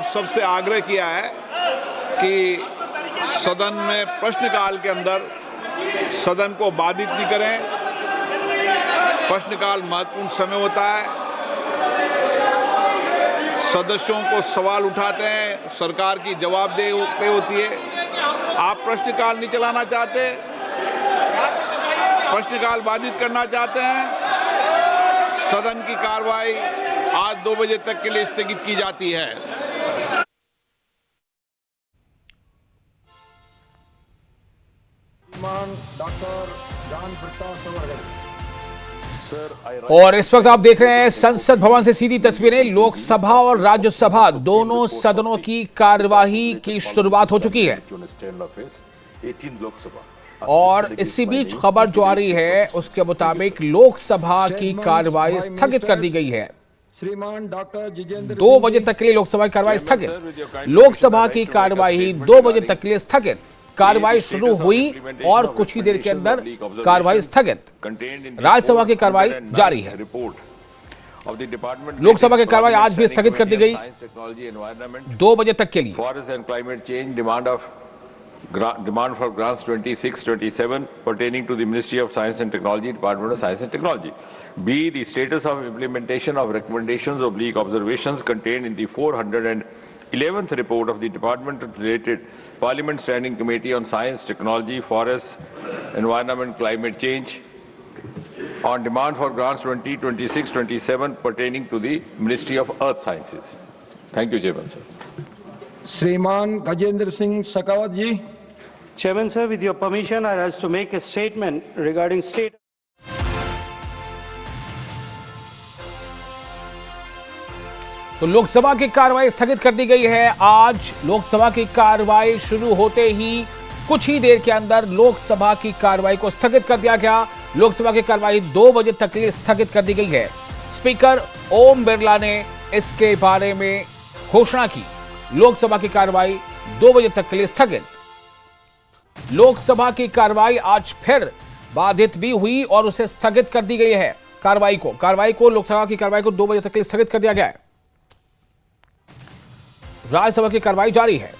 आप सबसे आग्रह किया है कि सदन में प्रश्नकाल के अंदर सदन को बाधित नहीं करें। प्रश्नकाल महत्वपूर्ण समय होता है, सदस्यों को सवाल उठाते हैं, सरकार की जवाबदेही होती है। आप प्रश्नकाल नहीं चलाना चाहते, प्रश्नकाल बाधित करना चाहते हैं, सदन की कार्रवाई आज 2 बजे तक के लिए स्थगित की जाती है। और इस वक्त आप देख रहे हैं संसद भवन से सीधी तस्वीरें। लोकसभा और राज्यसभा दोनों सदनों की कार्यवाही की शुरुआत हो चुकी है और इसी बीच खबर जो आ रही है उसके मुताबिक लोकसभा की कार्यवाही स्थगित कर दी गई है। श्रीमान डॉक्टर जितेंद्र 2 बजे तक के लिए लोकसभा की कार्यवाही स्थगित। लोकसभा की कार्यवाही 2 बजे तक के लिए स्थगित। कार्यवाही शुरू हुई और कुछ ही देर के अंदर कार्यवाही स्थगित। राज्यसभा की कार्यवाही जारी है। लोकसभा की कार्यवाही आज भी स्थगित कर दी गई 2 बजे तक के लिए। Demand for grants 26-27 pertaining to the Ministry of Science and Technology, Department of Science and Technology. B, the status of implementation of recommendations / observations contained in the 411th report of the Department-related Parliament Standing Committee on Science, Technology, Forests, Environment, Climate Change on demand for grants 2026-27 pertaining to the Ministry of Earth Sciences. Thank you, Chairman, sir. श्रीमान गजेंद्र सिंह शेखावत जी। Chairman, sir, with your permission, I rise to make a statement regarding state. तो लोकसभा की कार्यवाही स्थगित कर दी गई है। आज लोकसभा की कार्यवाही शुरू होते ही कुछ ही देर के अंदर लोकसभा की कार्यवाही को स्थगित कर दिया गया। लोकसभा की कार्यवाही 2 बजे तक के लिए स्थगित कर दी गई है। स्पीकर ओम बिरला ने इसके बारे में घोषणा की। लोकसभा की कार्यवाही 2 बजे तक के लिए स्थगित। लोकसभा की कार्यवाही आज फिर बाधित भी हुई और उसे स्थगित कर दी गई है। कार्यवाही को लोकसभा की कार्यवाही को 2 बजे तक के लिए स्थगित कर दिया गया है। राज्यसभा की कार्यवाही जारी है।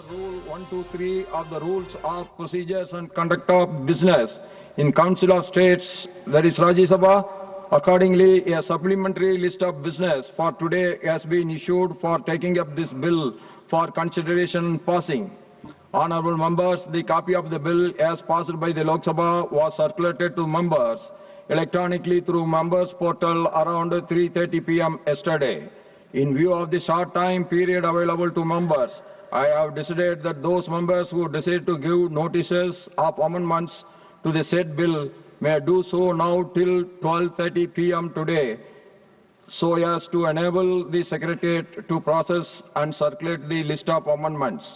Rule 123 of the Rules of Procedures and Conduct of Business in Council of States, that is Rajya Sabha. Accordingly, a supplementary list of business for today has been issued for taking up this bill for consideration and passing. Honorable members, the copy of the bill as passed by the Lok Sabha was circulated to members electronically through members portal around 3:30 p.m. yesterday. In view of the short time period available to members, I have decided that those members who decide to give notices of amendments to the said bill may do so now till 12:30 p.m. today, so as to enable the Secretariat to process and circulate the list of amendments.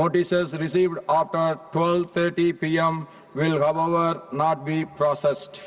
Notices received after 12:30 p.m. will, however, not be processed.